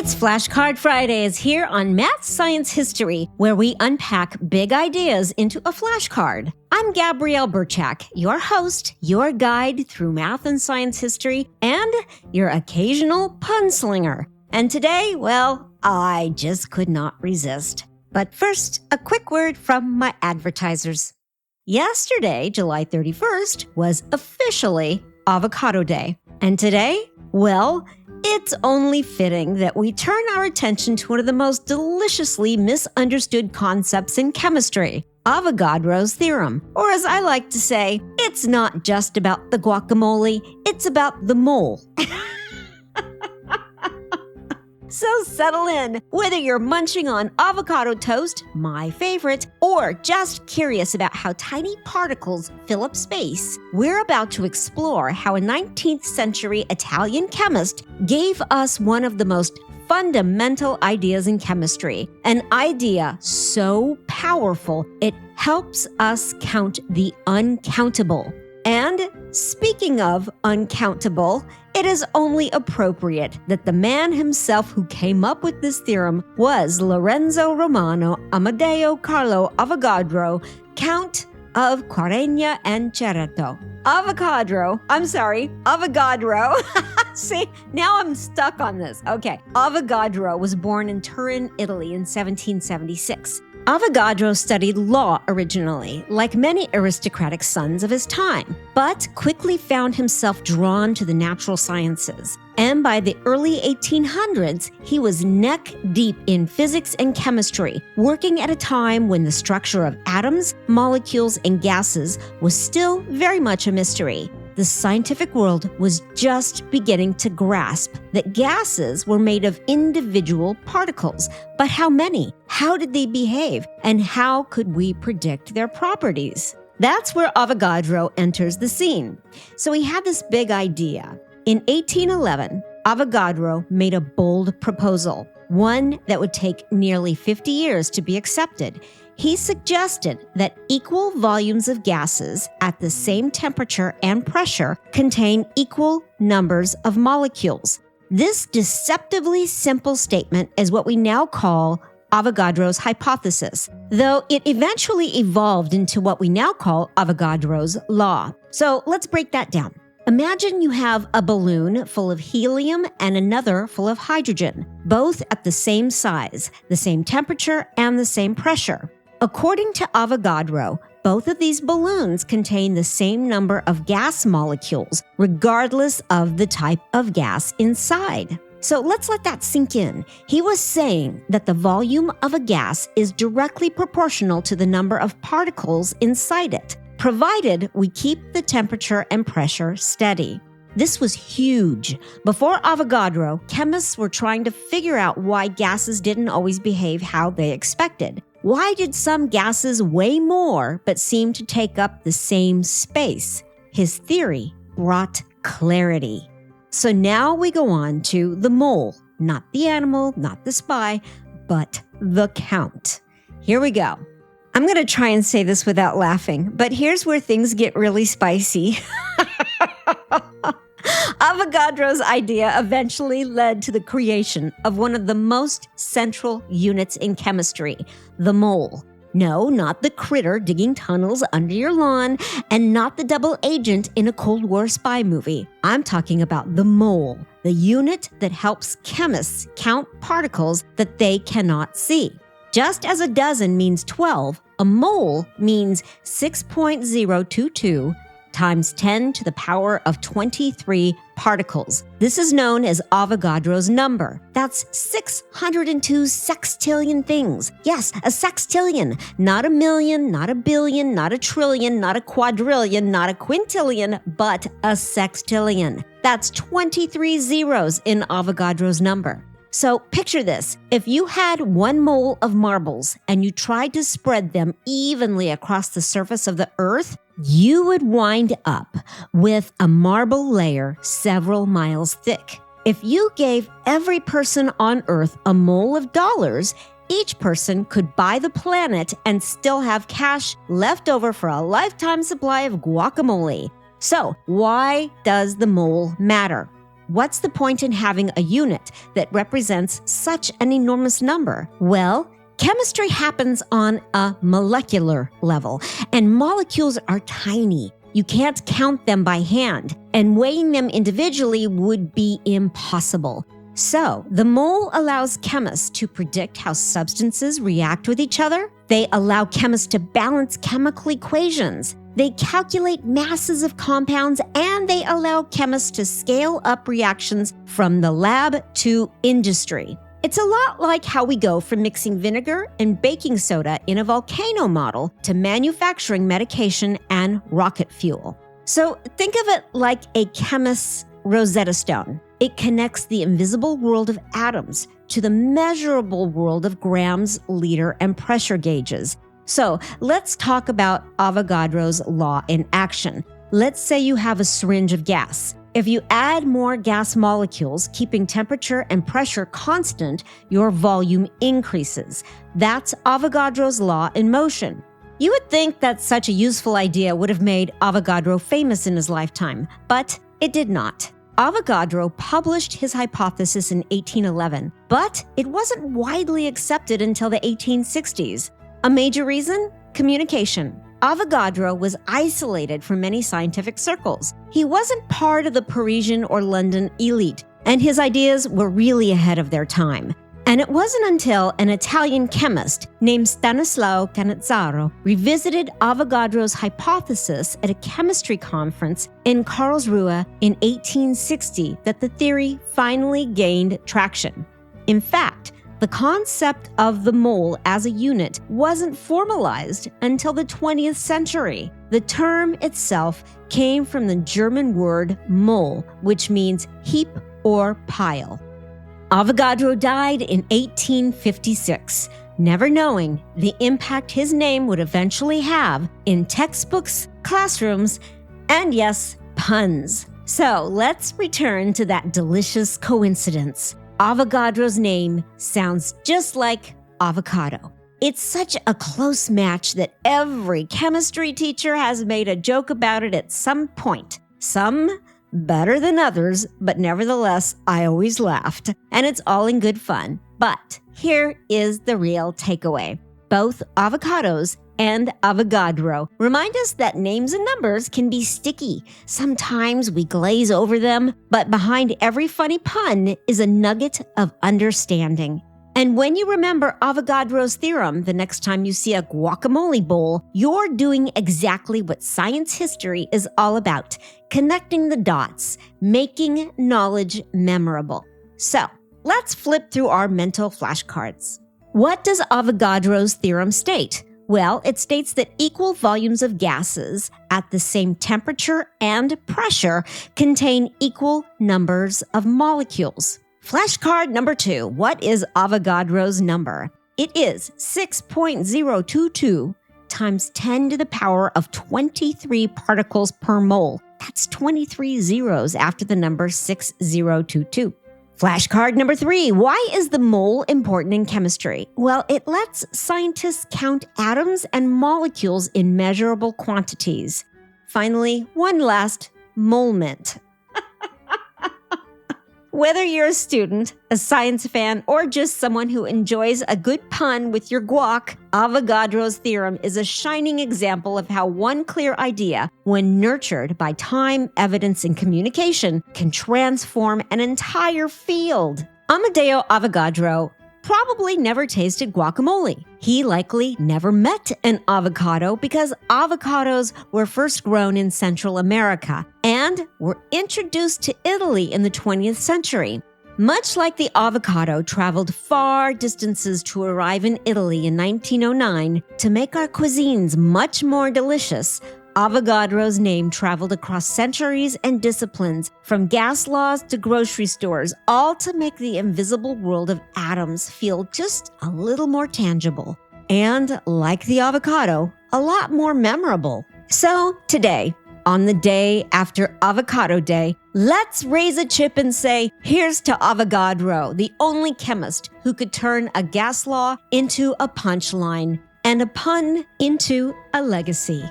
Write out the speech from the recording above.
It's Flashcard Fridays here on Math Science History, where we unpack big ideas into a flashcard. I'm Gabrielle Burchak, your host, your guide through math and science history, and your occasional punslinger. And today, well, I just could not resist. But first, a quick word from my advertisers. Yesterday, July 31st, was officially Avocado Day. And today, well, it's only fitting that we turn our attention to one of the most deliciously misunderstood concepts in chemistry, Avogadro's theorem. Or as I like to say, it's not just about the guacamole, it's about the mole. So settle in. Whether you're munching on avocado toast, my favorite, or just curious about how tiny particles fill up space, we're about to explore how a 19th century Italian chemist gave us one of the most fundamental ideas in chemistry, an idea so powerful it helps us count the uncountable. And speaking of uncountable, it is only appropriate that the man himself who came up with this theorem was Lorenzo Romano Amedeo Carlo Avogadro, Count of Quaregna and Cerreto. Avogadro. See, now I'm stuck on this. Okay. Avogadro was born in Turin, Italy in 1776. Avogadro studied law originally, like many aristocratic sons of his time, but quickly found himself drawn to the natural sciences. And by the early 1800s, he was neck deep in physics and chemistry, working at a time when the structure of atoms, molecules, and gases was still very much a mystery. The scientific world was just beginning to grasp that gases were made of individual particles. But how many? How did they behave? And how could we predict their properties? That's where Avogadro enters the scene. So he had this big idea. In 1811, Avogadro made a bold proposal, one that would take nearly 50 years to be accepted. He suggested that equal volumes of gases at the same temperature and pressure contain equal numbers of molecules. This deceptively simple statement is what we now call Avogadro's hypothesis, though it eventually evolved into what we now call Avogadro's law. So let's break that down. Imagine you have a balloon full of helium and another full of hydrogen, both at the same size, the same temperature, and the same pressure. According to Avogadro, both of these balloons contain the same number of gas molecules, regardless of the type of gas inside. So let's let that sink in. He was saying that the volume of a gas is directly proportional to the number of particles inside it, provided we keep the temperature and pressure steady. This was huge. Before Avogadro, chemists were trying to figure out why gases didn't always behave how they expected. Why did some gases weigh more but seem to take up the same space? His theory brought clarity. So now we go on to the mole, not the animal, not the spy, but the count. Here we go. I'm going to try and say this without laughing, but here's where things get really spicy. Avogadro's idea eventually led to the creation of one of the most central units in chemistry, the mole. No, not the critter digging tunnels under your lawn, and not the double agent in a Cold War spy movie. I'm talking about the mole, the unit that helps chemists count particles that they cannot see. Just as a dozen means 12, a mole means 6.022 times 10 to the power of 23 particles. This is known as Avogadro's number. That's 602 sextillion things. Yes, a sextillion. Not a million, not a billion, not a trillion, not a quadrillion, not a quintillion, but a sextillion. That's 23 zeros in Avogadro's number. So picture this. If you had one mole of marbles and you tried to spread them evenly across the surface of the earth, you would wind up with a marble layer several miles thick. If you gave every person on Earth a mole of dollars, each person could buy the planet and still have cash left over for a lifetime supply of guacamole. So, why does the mole matter? What's the point in having a unit that represents such an enormous number? Well, chemistry happens on a molecular level, and molecules are tiny. You can't count them by hand, and weighing them individually would be impossible. So, the mole allows chemists to predict how substances react with each other. They allow chemists to balance chemical equations. They calculate masses of compounds, and they allow chemists to scale up reactions from the lab to industry. It's a lot like how we go from mixing vinegar and baking soda in a volcano model to manufacturing medication and rocket fuel. So think of it like a chemist's Rosetta Stone. It connects the invisible world of atoms to the measurable world of grams, liter, and pressure gauges. So let's talk about Avogadro's law in action. Let's say you have a syringe of gas. If you add more gas molecules, keeping temperature and pressure constant, your volume increases. That's Avogadro's law in motion. You would think that such a useful idea would have made Avogadro famous in his lifetime, but it did not. Avogadro published his hypothesis in 1811, but it wasn't widely accepted until the 1860s. A major reason? Communication. Avogadro was isolated from many scientific circles. He wasn't part of the Parisian or London elite, and his ideas were really ahead of their time. And it wasn't until an Italian chemist named Stanislao Canizzaro revisited Avogadro's hypothesis at a chemistry conference in Karlsruhe in 1860 that the theory finally gained traction. In fact, the concept of the mole as a unit wasn't formalized until the 20th century. The term itself came from the German word Mol, which means heap or pile. Avogadro died in 1856, never knowing the impact his name would eventually have in textbooks, classrooms, and yes, puns. So let's return to that delicious coincidence. Avogadro's name sounds just like avocado. It's such a close match that every chemistry teacher has made a joke about it at some point. Some better than others, but nevertheless, I always laughed. And it's all in good fun. But here is the real takeaway. Both avocados and Avogadro remind us that names and numbers can be sticky. Sometimes we glaze over them, but behind every funny pun is a nugget of understanding. And when you remember Avogadro's theorem the next time you see a guacamole bowl, you're doing exactly what science history is all about, connecting the dots, making knowledge memorable. So, let's flip through our mental flashcards. What does Avogadro's theorem state? Well, it states that equal volumes of gases at the same temperature and pressure contain equal numbers of molecules. Flashcard number 2. What is Avogadro's number? It is 6.022 times 10 to the power of 23 particles per mole. That's 23 zeros after the number 6022. Flashcard number 3. Why is the mole important in chemistry? Well, it lets scientists count atoms and molecules in measurable quantities. Finally, one last Molement. Whether you're a student, a science fan, or just someone who enjoys a good pun with your guac, Avogadro's theorem is a shining example of how one clear idea, when nurtured by time, evidence, and communication, can transform an entire field. Amedeo Avogadro probably never tasted guacamole. He likely never met an avocado because avocados were first grown in Central America and were introduced to Italy in the 20th century. Much like the avocado traveled far distances to arrive in Italy in 1909 to make our cuisines much more delicious, Avogadro's name traveled across centuries and disciplines, from gas laws to grocery stores, all to make the invisible world of atoms feel just a little more tangible. And, like the avocado, a lot more memorable. So, today, on the day after Avocado Day, let's raise a chip and say, here's to Avogadro, the only chemist who could turn a gas law into a punchline and a pun into a legacy.